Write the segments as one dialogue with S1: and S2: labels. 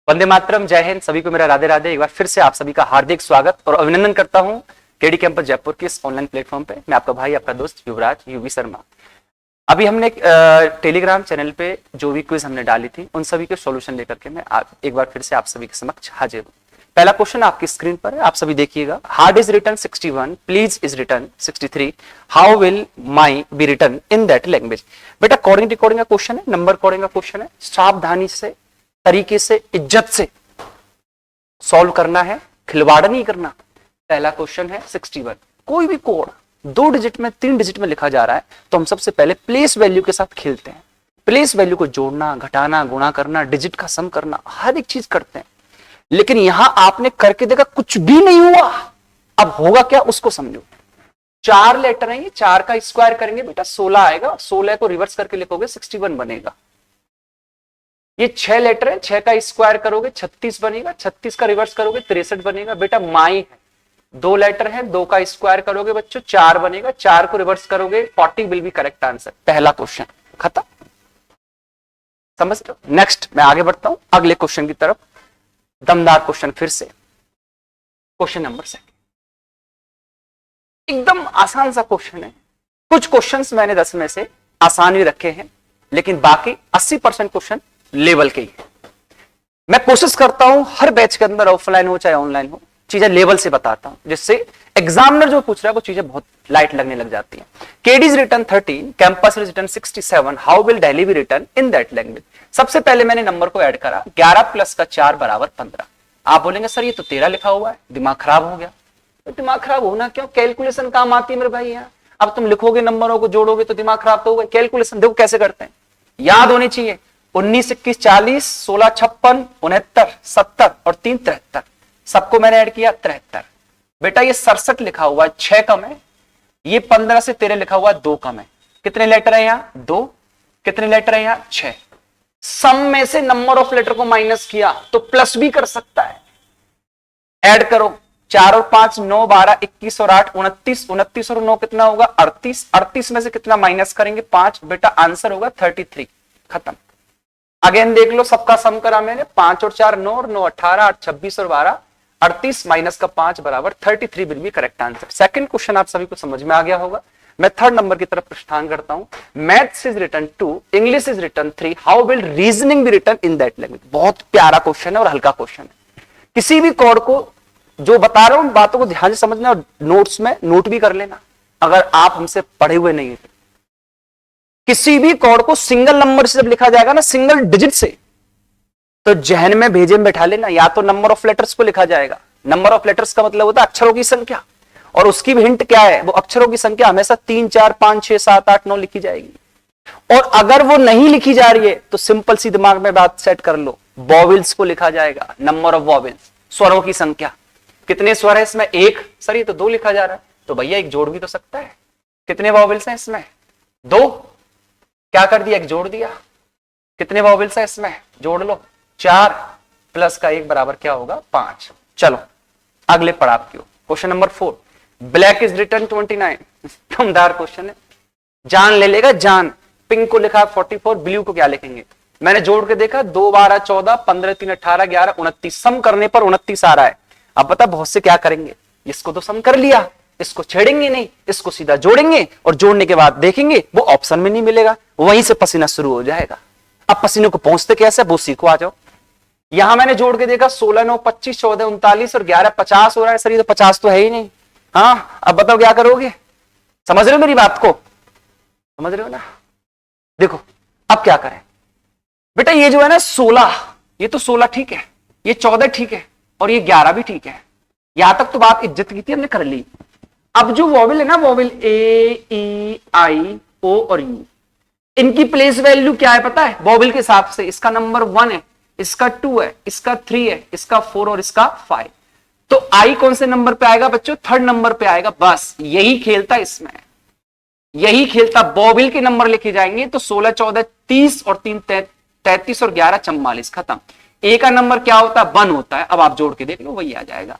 S1: वंदे मातरम, जय हिंद। सभी को मेरा राधे राधे। एक बार फिर से आप सभी का हार्दिक स्वागत और अभिनंदन करता हूं केडी कैंपस जयपुर के इस ऑनलाइन प्लेटफॉर्म पे। मैं आपका भाई, आपका दोस्त युवराज यूवी शर्मा। अभी हमने टेलीग्राम चैनल पे जो भी क्विज हमने डाली थी उन सभी के सॉल्यूशन लेकर के मैं एक बार फिर से आप सभी के समक्ष हाजिर हूं। पहला क्वेश्चन आपकी स्क्रीन पर है, आप सभी देखिएगा। Hard is return 61, please is return 63, how will my be return in that language. बेटा कोडिंग रिकॉर्डिंग का क्वेश्चन है, नंबर कोडिंग का क्वेश्चन है। सावधानी से, तरीके से, इज्जत से सॉल्व करना है, खिलवाड़ नहीं करना। पहला क्वेश्चन है 61। कोई भी कोड 2 डिजिट में 3 डिजिट में लिखा जा रहा है तो हम सबसे पहले प्लेस वैल्यू के साथ खेलते हैं। प्लेस वैल्यू को जोड़ना, घटाना, गुणा करना, डिजिट का सम करना, हर एक चीज करते हैं। लेकिन यहां आपने करके देखा, कुछ भी नहीं हुआ। अब होगा क्या उसको समझो। 4 लेटर है, 4 का स्क्वायर करेंगे बेटा 16 आएगा। 16 को रिवर्स करके लिखोगे 61 बनेगा। ये 6 लेटर है, 6 का स्क्वायर करोगे 36 बनेगा। 36 का रिवर्स करोगे 63 बनेगा। बेटा माई है, 2 लेटर है, 2 का स्क्वायर करोगे बच्चों 4 बनेगा। 4 को रिवर्स करोगे 40 विल बी करेक्ट आंसर। पहला क्वेश्चन खत्म। समझ लो। नेक्स्ट मैं आगे बढ़ता हूं अगले क्वेश्चन की तरफ। दमदार क्वेश्चन फिर से, क्वेश्चन नंबर 2। एकदम आसान सा क्वेश्चन है। कुछ क्वेश्चंस मैंने 10 में से आसान ही रखे हैं, लेकिन बाकी 80% क्वेश्चन लेवल के ही है। मैं कोशिश करता हूं हर बैच के अंदर, ऑफलाइन हो चाहे ऑनलाइन हो, चीजें लेवल से बताता हूं, जिससे एग्जामिनर जो पूछ रहा है वो चीजें बहुत लाइट लगने लग जाती हैं। KD is return 13, campus is return 67, how will Delhi be return in that language. सबसे पहले मैंने नंबर को ऐड करा, 11 प्लस का 4 बराबर 15। आप बोलेंगे सर ये तो 13 लिखा हुआ है, दिमाग खराब हो गया। तो दिमाग खराब होना क्यों, कैलकुलेशन काम आती है मेरे भाई। यहाँ अब तुम लिखोगे, नंबरों को जोड़ोगे तो दिमाग खराब तो होगा। कैलकुलेशन देखो कैसे करते हैं, याद होनी चाहिए। 19 21 40, 16 56, 69 70 और 3 73। सबको मैंने ऐड किया 73। बेटा ये 67 लिखा हुआ है, 6 कम है। ये 15 से 13 लिखा हुआ है, 2 कम है। कितने लेटर है यहाँ, 2। कितने लेटर है यहाँ, 6। सम में से नंबर ऑफ लेटर को माइनस किया तो प्लस भी कर सकता है। ऐड करो, 4 और 5 9 12 21 और 8 29, 29 और 9 कितना होगा 38। 38 में से कितना माइनस करेंगे 5। बेटा आंसर होगा 33। खत्म। अगेन देख लो, सबका सम करा मैंने, 5 और 4 9 और 9 18, 8 26 और 12 38 माइनस का 5 बराबर 33 will be correct answer. Second question आप सभी को समझ में आ गया होगा। मैं थर्ड नंबर की तरफ प्रस्थान करता हूं। Maths is return 2, English is return 3, how will reasoning be return in that language. बहुत प्यारा क्वेश्चन है और हल्का क्वेश्चन है। किसी भी कोड को जो बता रहा हूं बातों को ध्यान से समझना और नोट्स में नोट भी कर लेना, अगर आप हमसे पढ़े हुए नहीं है। किसी भी कोड को सिंगल नंबर से जब लिखा जाएगा ना, सिंगल डिजिट से, तो जहन में भेजे में बैठा लेना। या तो नंबर ऑफ लेटर्स को लिखा जाएगा। नंबर ऑफ लेटर्स का मतलब होता है अक्षरों की संख्या, और उसकी भी हिंट क्या है, वो अक्षरों की संख्या हमेशा 3 4 5 6 7 8 9 लिखी जाएगी। और अगर वो नहीं लिखी जा रही है तो सिंपल सी दिमाग में बात सेट कर लो, वॉवेल्स को लिखा जाएगा। नंबर ऑफ वॉवेल्स, स्वरों की संख्या। कितने स्वर है इसमें, 1। सर ये तो 2 लिखा जा रहा है, तो भैया एक जोड़ भी तो सकता है। कितने वॉवेल्स हैं इसमें, 2। क्या कर दिया, एक जोड़ दिया। कितने वॉवेल्स हैं इसमें, जोड़ लो, 4 प्लस का 1 बराबर क्या होगा 5। चलो अगले पड़ाव की ओर। Question number 4, black is written 29। दमदार क्वेश्चन है, जान ले लेगा जान। पिंक को लिखा 44, ब्लू को क्या लिखेंगे। मैंने जोड़ के देखा, 2 12 14, 15 3 18 11 29। सम करने पर 29 आ रहा है। अब पता बहुत से क्या करेंगे, इसको तो सम कर लिया, इसको छेड़ेंगे नहीं, इसको सीधा जोड़ेंगे और जोड़ने के बाद देखेंगे वो ऑप्शन में नहीं मिलेगा, वहीं से पसीना शुरू हो जाएगा। अब पसीने को पहुंचते कैसे, वो सीखो, आ जाओ। यहां मैंने जोड़ के देखा, 16 9 25 14 39 और 11 50 हो रहा है। सर ये तो 50 तो है ही नहीं। हाँ अब बताओ क्या करोगे, समझ रहे हो मेरी बात को, समझ रहे हो ना। देखो अब क्या करें बेटा, ये जो है ना 16, ये तो 16 ठीक है, ये 14 ठीक है और ये 11 भी ठीक है। यहां तक तो बात इज्जत की थी, हमने कर ली। अब जो वॉवेल है ना, वॉवेल ए ई आई ओ और यू, इनकी प्लेस वैल्यू क्या है पता है, वॉवेल के हिसाब से। इसका नंबर 1 है, इसका 2 है, इसका 3 है, इसका 4 और इसका 5। तो आई कौन से नंबर पे आएगा बच्चों, थर्ड नंबर पे आएगा। बस यही खेलता इसमें, यही खेलता। वॉवेल के नंबर लिखे जाएंगे तो 16 14 30 और 3 33 और 11 44। खत्म। ए का नंबर क्या होता है, 1 होता है। अब आप जोड़ के देख लो, वही आ जाएगा।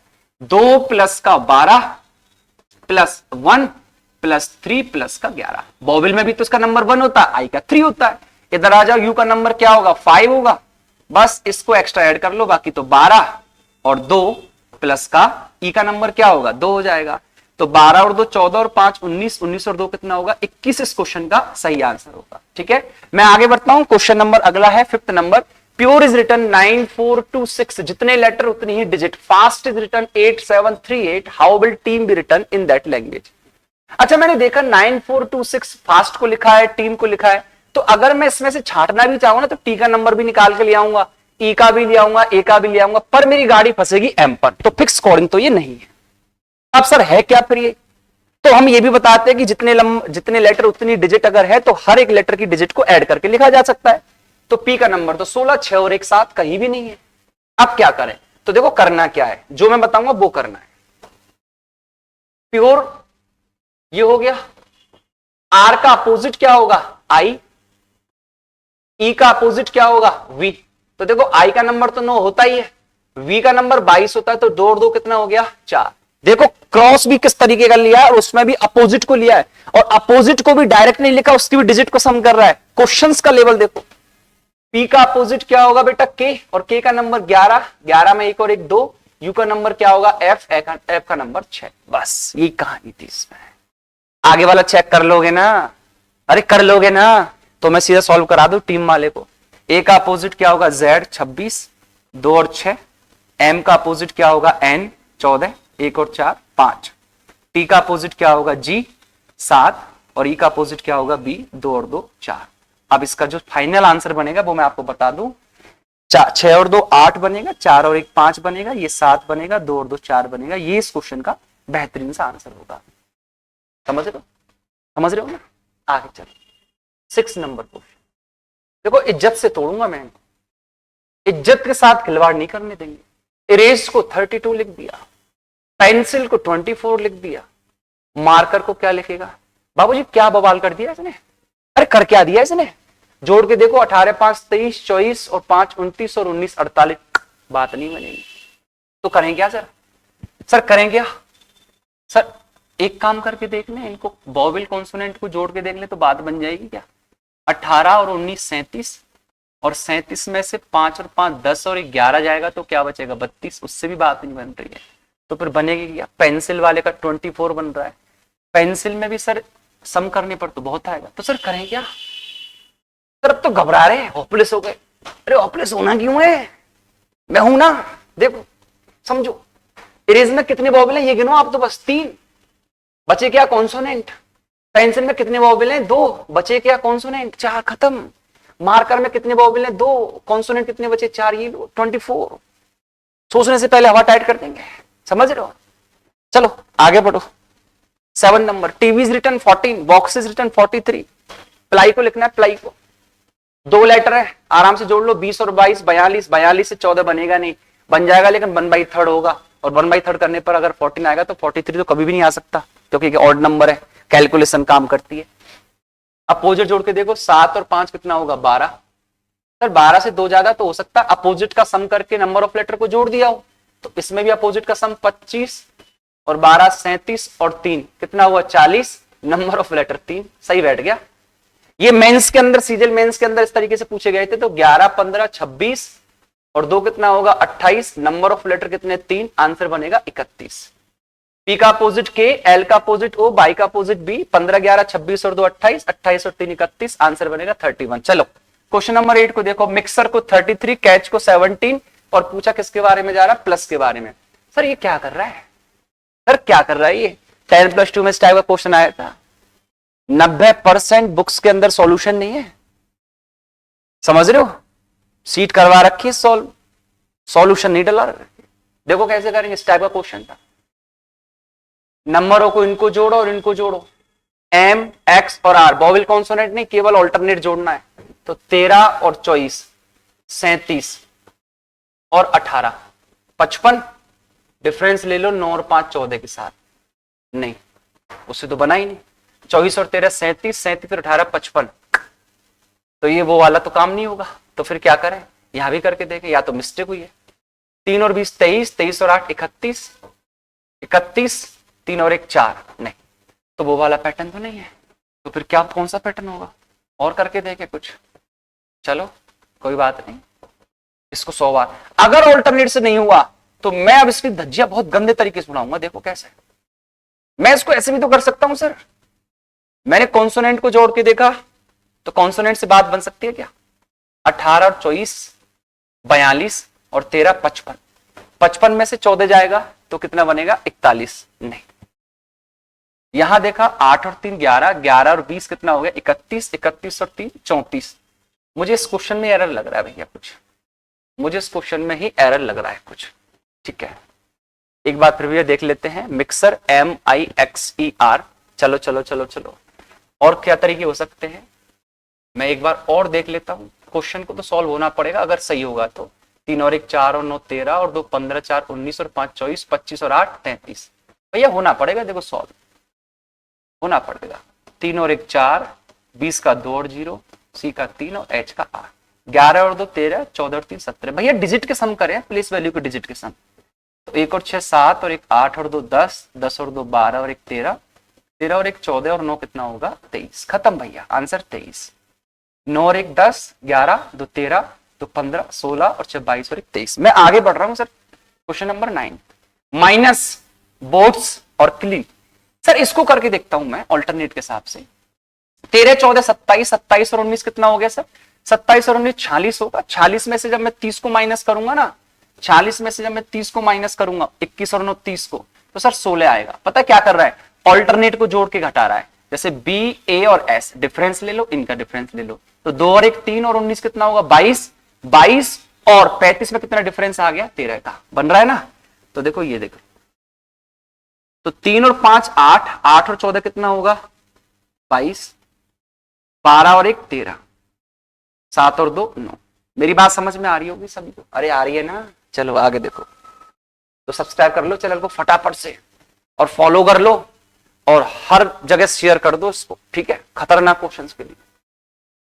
S1: 2 प्लस का 12 प्लस 1 प्लस 3 प्लस का 11। वॉवेल में भी तो इसका नंबर 1 होता है, आई का 3 होता है। इधर आ जाओ, यू का नंबर क्या होगा, 5 होगा। बस इसको एक्स्ट्रा ऐड कर लो, बाकी तो 12 और 2 प्लस का ई का नंबर क्या होगा 2 हो जाएगा। तो 12 और 2 14 और 5 19, 19 और 2 कितना होगा 21 इस क्वेश्चन का सही आंसर होगा। ठीक है, मैं आगे बढ़ता हूं। क्वेश्चन नंबर अगला है 5th number. Pure is written 9426, जितने लेटर उतनी ही digit. Fast is written 8738, how will team be written in that language. अच्छा, मैंने देखा 9426 फास्ट को लिखा है, टीम को लिखा है, तो अगर मैं इसमें से छांटना भी चाहूंगा ना तो टी का नंबर भी निकाल के ले आऊंगा, ई का भी ले आऊंगा, ए का भी ले आऊंगा, पर मेरी गाड़ी फंसेगी एम पर। तो फिक्स कोडिंग तो ये नहीं है। अब सर है क्या फिर ये? तो हम ये भी बताते हैं कि जितने लेटर उतनी डिजिट अगर है तो हर एक लेटर की डिजिट को ऐड करके लिखा जा सकता है। तो पी का नंबर तो 16, 6 और 1 7 कहीं भी नहीं है। अब क्या करें? तो देखो करना क्या है, जो मैं बताऊंगा वो करना है। प्योर ये हो गया, आर का अपोजिट क्या होगा आई, ई का अपोजिट क्या होगा वी। तो देखो आई का नंबर तो 9 होता ही है, वी का नंबर 22 होता है, तो 2 और 2 कितना हो गया 4। देखो क्रॉस भी किस तरीके का लिया है और उसमें भी अपोजिट को लिया है, और अपोजिट को भी डायरेक्ट नहीं लिखा, उसकी भी डिजिट को सम कर रहा है। क्वेश्चंस का लेवल देखो, पी का अपोजिट क्या होगा बेटा के, और के का नंबर 11, 11 में 1 और 1 2, यू का नंबर क्या होगा एफ, एफ का नंबर 6। बस ये कहानी थी इसमें। आगे वाला चेक कर लोगे ना? अरे कर लोगे ना? तो मैं सीधा सॉल्व करा दूं टीम वाले को। ए का अपोजिट क्या होगा जेड 26, 2 और 6, एम का अपोजिट क्या होगा एन 14, 1 और 4 5, टी का अपोजिट क्या होगा जी 7, और ई का अपोजिट क्या होगा बी 2 और 2 4। अब इसका जो फाइनल आंसर बनेगा वो मैं आपको बता दूं, 6 और 2 8 बनेगा, 4 और 1 5 बनेगा, ये 7 बनेगा, 2 और 2 4 बनेगा। ये इस क्वेश्चन का बेहतरीन सा आंसर होगा। समझ रहे हो ना? आगे चलो 6 नंबर क्वेश्चन। देखो इज्जत से तोड़ूंगा मैं, इज्जत के साथ खिलवाड़ नहीं करने देंगे। इरेज को 32 लिख दिया, पेंसिल को 24 लिख दिया, मार्कर को क्या लिखेगा? बाबूजी क्या बवाल कर दिया इसने? अरे कर क्या दिया इसने? जोड़ के देखो 18 5 23, 24 और 5 29 और 19 48। बात नहीं बनेगी तो करें क्या सर? सर करें क्या सर? एक काम करके देख लें, इनको वोवेल कॉन्सोनेंट को जोड़ के देख ले तो बात बन जाएगी क्या? 18 और 19 37, और 37 में से 5 और 5 10 और 11 जाएगा तो क्या बचेगा 32। उससे भी बात नहीं बन रही है तो फिर बनेगी क्या? पेंसिल वाले का 24 बन रहा है, पेंसिल में भी सर सम करने पर तो बहुत आएगा। तो सर करें क्या सर? अब तो घबरा रहे हैं, होपलेस हो गए। अरे होपलेस होना क्यों है? मैं हूं ना, देखो समझो। इरेज में कितने वोवेल हैं ये गिनो आप तो, बस 3 बचे क्या कॉन्सोनेंट। पेंसिल में कितने वोवेल हैं 2 बचे क्या कॉन्सोनेंट, 4 खत्म। मार्कर में कितने वोवेल हैं 2, कॉन्सोनेंट कितने बचे 4, ये 24। सोचने से पहले हवा टाइट कर देंगे, समझ रहे हो? चलो आगे बढ़ो। 7 number, TV is written 14, box is written 43। Ply को लिखना है, प्लाई को 2 लेटर है, आराम से जोड़ लो 20 और 22 42, 42 से 14 बनेगा नहीं, बन जाएगा लेकिन 1/3 होगा, और 1/3 करने पर अगर 14 आएगा तो 43 तो कभी भी नहीं आ सकता क्योंकि ऑड नंबर है, कैलकुलेशन काम करती है। अपोजिट जोड़ के देखो 7 और 5 कितना होगा 12। सर 12 से 2 ज्यादा तो हो सकता है, अपोजिट का सम करके नंबर ऑफ लेटर को जोड़ दिया हो, तो इसमें भी अपोजिट का सम 25 और 12 37 और 3 कितना हुआ 40, नंबर ऑफ लेटर 3। सही बैठ गया। ये मेंस के अंदर, सीजल मेंस के अंदर इस तरीके से पूछे गए थे, तो 11 15 26 और 2 कितना होगा 28, नंबर ऑफ लेटर कितने 3, आंसर बनेगा 31। पी का अपोजिट के, एल का अपोजिट ओ, बाई का अपोजिट बी, 15 11 26 और 2 28, 28 और 3 31, आंसर बनेगा 31। चलो क्वेश्चन नंबर 8 को देखो, मिक्सर को 33, कैच को 17, और पूछा किसके बारे में जा रहा है, प्लस के बारे में। सर ये क्या कर रहा है? सर क्या कर रहा है ये? 10 + 2 में इस टाइप का क्वेश्चन आया था। 90% बुक्स के अंदर सॉल्यूशन नहीं है, समझ रहे हो? सीट करवा रखी है, सॉल्यूशन नहीं डला। देखो कैसे करेंगे, इस टाइप का क्वेश्चन था। नंबरों को इनको जोड़ो और इनको जोड़ो, एम एक्स और आर, वोवेल कॉन्सोनेंट नहीं, केवल ऑल्टरनेट जोड़ना है। तो 13 और 24 37 और 18 55, डिफरेंस ले लो 9 और 5 14 के साथ, नहीं उससे तो बना ही नहीं। 24 और 13 37, 37 और 18 55, तो ये वो वाला तो काम नहीं होगा। तो फिर क्या करें, यहां भी करके देखें, या तो मिस्टेक हुई है। 3 और 20 23, 23 और 8 31, 31 3 और 1 4, नहीं तो वो वाला पैटर्न तो नहीं है। तो फिर क्या, कौन सा पैटर्न होगा? और करके देखे कुछ। चलो कोई बात नहीं, इसको 100 बार। अगर ऑल्टरनेट से नहीं हुआ तो मैं अब इसकी धज्जिया बहुत गंदे तरीके से बनाऊंगा। देखो कैसे, मैं इसको ऐसे भी तो कर सकता हूं सर। मैंने कॉन्सोनेंट को जोड़ के देखा तो कॉन्सोनेंट से बात बन सकती है क्या? 18 और 24 42 और 13 55। 55 में से 14 जाएगा तो कितना बनेगा? 41। नहीं, यहां देखा 8 और 3 11, 11 और 20 कितना हो गया? 31, 31 और 3 34। मुझे इस क्वेश्चन में एरर लग रहा है भैया कुछ, मुझे इस क्वेश्चन में ही एरर लग रहा है कुछ। ठीक है, एक बार फिर भी देख लेते हैं। Mixer MIXER। चलो चलो चलो चलो, और क्या तरीके हो सकते हैं? मैं एक बार और देख लेता हूं। क्वेश्चन को तो सॉल्व होना पड़ेगा अगर सही होगा तो। 3 और 1 4 और 9 13 और 2 15 4 19 और 5 24 25 और 8 33। भैया होना पड़ेगा, देखो सॉल्व होना पड़ेगा। 3 और 1 4, 20 का 2 और 0, C का 3 और H का 8, 11 और 2 13, 14 और 3 17। भैया डिजिट के सम करें, प्लेस वैल्यू के डिजिट के सम। तो 1 और 6 7 और 1 8 और 2 10, 10 और 2 12 और 1 13, 13 और 1 14 और 9 कितना होगा? 23। खत्म भैया, आंसर 23। 9 और 1 10, 11 2 13, 2 15 16 और 6 22 और 1 23। मैं आगे बढ़ रहा हूं sir. Question number 9, minus boats और क्ली। सर इसको करके देखता हूं मैं ऑल्टरनेट के हिसाब से। 13 14 27, 27 और 19 कितना हो गया सर? 27 और 19 46 होगा। 46 में से जब मैं 30 को माइनस करूंगा ना, 40 में से जब मैं 30 को माइनस करूंगा, 21 और 9 30 को, तो सर 16 आएगा। पता क्या कर रहा है? ऑल्टरनेट को जोड़ के घटा रहा है। जैसे B A और S, डिफरेंस ले लो, इनका डिफरेंस ले लो, तो 2 और 1 3 और 19 कितना होगा? 22। 22 और 35 में कितना डिफरेंस आ गया? 13 का। बन रहा है ना? तो देखो ये देखो, तो 3 और 5 8, 8 और 14 कितना होगा? 22, 12 और 1 13, 7 और 2 9। मेरी बात समझ में आ रही होगी सभी को? अरे आ रही है ना? चलो आगे देखो। तो सब्सक्राइब कर लो चैनल को फटाफट से और फॉलो कर लो और हर जगह शेयर कर दो इसको। ठीक है, खतरनाक क्वेश्चंस के लिए।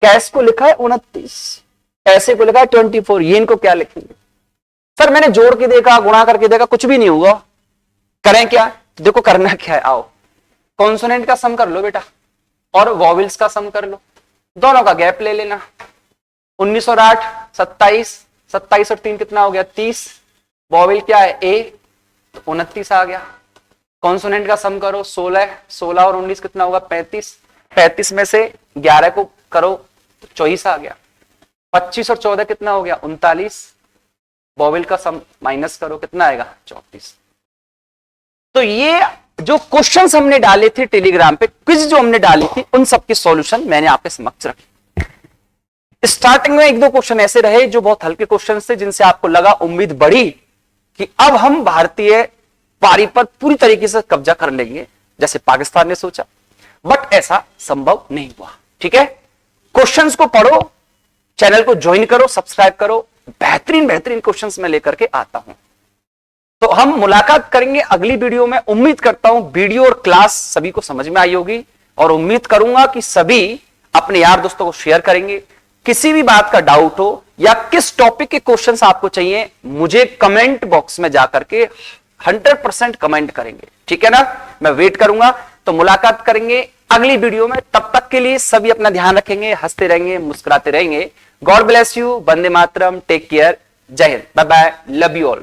S1: कैश को लिखा है 29, ऐसे को लिखा है 24। ये इनको क्या लिखेंगे? सर मैंने जोड़ के देखा, गुणा करके देखा, कुछ भी नहीं हुआ। करें क्या? तो देखो करना क्या है, आओ कॉन्सोनेंट का सम कर लो बेटा और वॉवेल्स का सम कर लो, दोनों का गैप ले लेना। 19 और 8 27, 27 और 3 कितना हो गया? 30। वॉवेल क्या है? A, तो 29 आ गया। कॉन्सोनेंट का सम करो, 16, 16 और 19 कितना होगा? 35। 35 में से 11 को करो तो 24 आ गया। 25 और 14 कितना हो गया? 39। वॉवेल का सम माइनस करो, कितना आएगा? 34। तो ये जो क्वेश्चंस हमने डाले थे टेलीग्राम पे, क्विज जो हमने डाली थी, उन सब के सॉल्यूशन मैंने आपके समक्ष रखे। स्टार्टिंग में 1-2 क्वेश्चन ऐसे रहे जो बहुत हल्के क्वेश्चन थे, जिनसे आपको लगा, उम्मीद बढ़ी कि अब हम भारतीय पारी पर पूरी तरीके से कब्जा कर लेंगे जैसे पाकिस्तान ने सोचा, बट ऐसा संभव नहीं हुआ। ठीक है, क्वेश्चंस को पढ़ो, चैनल को ज्वाइन करो, सब्सक्राइब करो, बेहतरीन बेहतरीन क्वेश्चंस मैं लेकर के आता हूं। तो हम मुलाकात करेंगे अगली वीडियो में। उम्मीद करता हूं वीडियो और क्लास सभी को समझ में आई होगी और उम्मीद करूंगा कि सभी अपने यार दोस्तों को शेयर करेंगे। किसी भी बात का डाउट हो या किस टॉपिक के क्वेश्चंस आपको चाहिए, मुझे कमेंट बॉक्स में जाकर के 100% कमेंट करेंगे। ठीक है ना? मैं वेट करूंगा। तो मुलाकात करेंगे अगली वीडियो में। तब तक के लिए सभी अपना ध्यान रखेंगे, हंसते रहेंगे, मुस्कुराते रहेंगे। गॉड ब्लेस यू, वंदे मातरम, टेक केयर, जय Hind, bye bye, love you all.